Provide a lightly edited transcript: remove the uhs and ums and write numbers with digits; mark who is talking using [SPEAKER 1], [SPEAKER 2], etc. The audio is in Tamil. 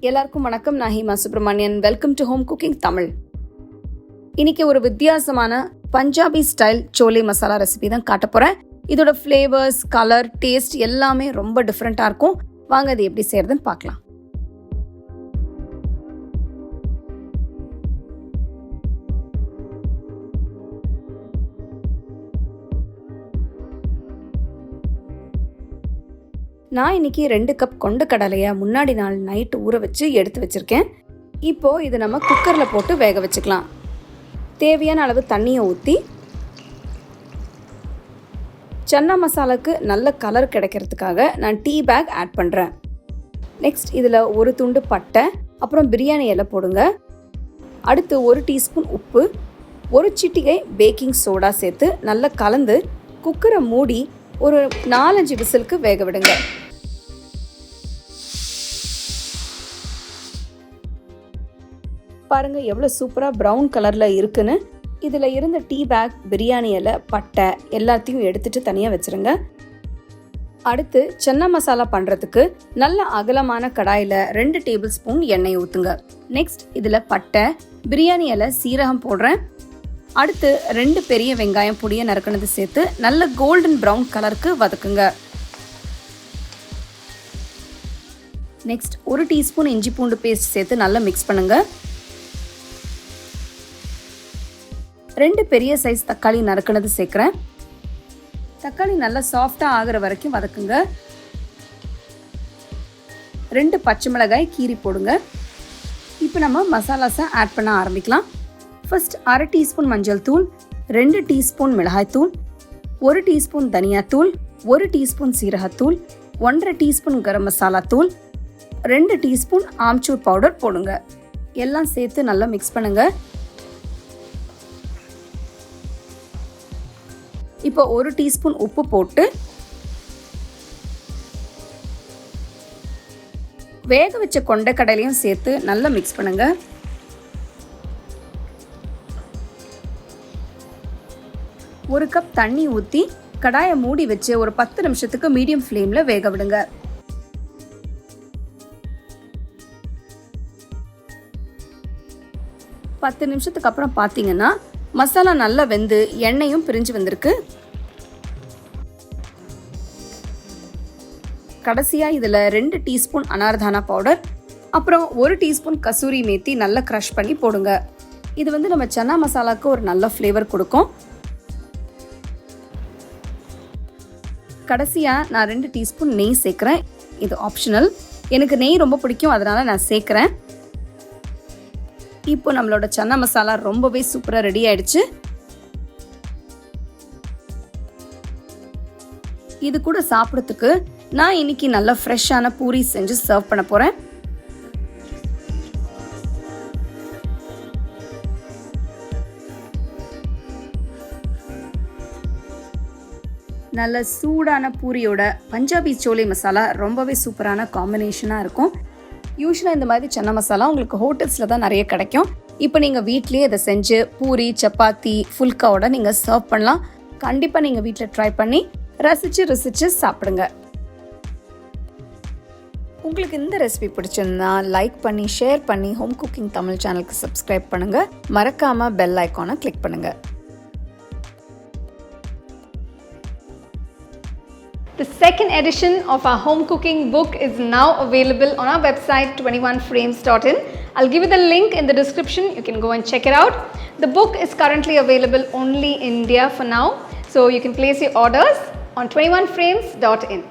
[SPEAKER 1] எல்லாருக்கும் வணக்கம். நான் Hima Subramanian. Welcome to home cooking Tamil. இன்னைக்கு ஒரு வித்தியாசமான பஞ்சாபி ஸ்டைல் சோலே மசாலா ரெசிபி தான் காட்ட போறேன். இதோட ஃப்ளேவர்ஸ், கலர், டேஸ்ட் எல்லாமே ரொம்ப டிஃப்ரெண்டா இருக்கும். வாங்க அது எப்படி செய்யறதுன்னு பார்க்கலாம். நான் இன்னைக்கு 2 கப் கொண்ட கடலையை முன்னாடி நாள் நைட்டு ஊற வச்சு எடுத்து வச்சிருக்கேன். இப்போ இது நம்ம குக்கரில் போட்டு வேக வச்சுக்கலாம். தேவையான அளவு தண்ணியை ஊற்றி சன்னா மசாலாவுக்கு நல்ல கலர் கிடைக்கிறதுக்காக நான் டீ பேக் ஆட் பண்ணுறேன். நெக்ஸ்ட் இதில் ஒரு துண்டு பட்டை, அப்புறம் பிரியாணி இலை போடுங்க. அடுத்து 1 டீஸ்பூன் உப்பு, 1 சிட்டிகை பேக்கிங் சோடா சேர்த்து நல்லா கலந்து குக்கரை மூடி ஒரு 4-5 விசிலுக்கு வேக விடுங்க. பாருங்க எவ்வளோ சூப்பராக ப்ரௌன் கலரில் இருக்குன்னு. இதில் இருந்த டீ பேக், பிரியாணி இலை, பட்டை எல்லாத்தையும் எடுத்துட்டு தனியாக வச்சுருங்க. அடுத்து சன்னா மசாலா பண்ணுறதுக்கு நல்ல அகலமான கடாயில் 2 டேபிள் ஸ்பூன் எண்ணெய் ஊற்றுங்க. நெக்ஸ்ட் இதில் பட்டை, பிரியாணி இலை, சீரகம் போடுறேன். அடுத்து 2 பெரிய வெங்காயம் பொடியை நறுக்கினது சேர்த்து நல்ல கோல்டன் ப்ரௌன் கலருக்கு வதக்குங்க. நெக்ஸ்ட் 1 டீஸ்பூன் இஞ்சி பூண்டு பேஸ்ட் சேர்த்து நல்லா மிக்ஸ் பண்ணுங்க. 2 பெரிய சைஸ் தக்காளி நறுக்கினது சேர்க்குறேன். தக்காளி நல்லா சாஃப்டாக ஆகிற வரைக்கும் வதக்குங்க. 2 பச்சை மிளகாய் கீரி போடுங்க. இப்போ நம்ம மசாலாஸை ஆட் பண்ண ஆரம்பிக்கலாம். ஃபர்ஸ்ட் 1/2 டீஸ்பூன் மஞ்சள் தூள், 2 டீஸ்பூன் மிளகாய் தூள், 1 டீஸ்பூன் தனியாத்தூள், 1 டீஸ்பூன் சீரகத்தூள், 1/2 டீஸ்பூன் கரம் மசாலா தூள், 2 டீஸ்பூன் ஆம்ச்சூர் பவுடர் போடுங்க. எல்லாம் சேர்த்து நல்லா மிக்ஸ் பண்ணுங்க. இப்போ 1 டீஸ்பூன் உப்பு போட்டு வேக வச்ச கொண்ட கடலையும் சேர்த்து நல்லா மிக்ஸ் பண்ணுங்க. ஒரு கப் தண்ணி ஊற்றி கடாயை மூடி வச்சு ஒரு 10 நிமிஷத்துக்கு மீடியம் ஃப்ளேமில் வேக விடுங்க. பத்து நிமிஷத்துக்கு அப்புறம் பார்த்தீங்கன்னா மசாலா நல்லா வெந்து எண்ணெயும் பிரிஞ்சு வந்திருக்கு. கடைசியாக இதில் 2 டீஸ்பூன் அனார்தானா பவுடர், அப்புறம் 1 டீஸ்பூன் கசூரி மேத்தி நல்லா க்ரஷ் பண்ணி போடுங்க. இது நம்ம சன்னா மசாலாவுக்கு ஒரு நல்ல ஃப்ளேவர் கொடுக்கும். கடைசியாக நான் 2 டீஸ்பூன் நெய் சேர்க்குறேன். இது ஆப்ஷனல். எனக்கு நெய் ரொம்ப பிடிக்கும், அதனால் நான் சேர்க்குறேன். இப்போ நம்மளோட சன்னா மசாலா ரொம்பவே சூப்பராக ரெடி ஆயிடுச்சு. இது கூட சாப்பிட்றதுக்கு நான் இன்னைக்கு நல்ல ஃப்ரெஷ்ஷான பூரி செஞ்சு சர்வ் பண்ண போகிறேன். நல்ல சூடான பூரியோட பஞ்சாபி சோலே மசாலா ரொம்பவே சூப்பரான காம்பினேஷனாக இருக்கும். யூஸ்வலாக இந்த மாதிரி சன்னா மசாலா உங்களுக்கு ஹோட்டல்ஸில் தான் நிறைய கிடைக்கும். இப்போ நீங்கள் வீட்லேயே இதை செஞ்சு பூரி, சப்பாத்தி, ஃபுல்காவோட நீங்கள் சர்வ் பண்ணலாம். கண்டிப்பாக நீங்கள் வீட்டில் ட்ரை பண்ணி ரசித்து சாப்பிடுங்க. உங்களுக்கு இந்த ரெசிபி பிடிச்சிருந்தா லைக் பண்ணி, ஷேர் பண்ணி ஹோம் குக்கிங் தமிழ் சேனலுக்கு சப்ஸ்கிரைப் பண்ணுங்கள். மறக்காமல் பெல் ஐக்கானை கிளிக் பண்ணுங்கள்.
[SPEAKER 2] The second edition of our home cooking book is now available on our website 21frames.in. I'll give you the link in the description. You can go and check it out. The book is currently available only in India for now, so you can place your orders on 21frames.in.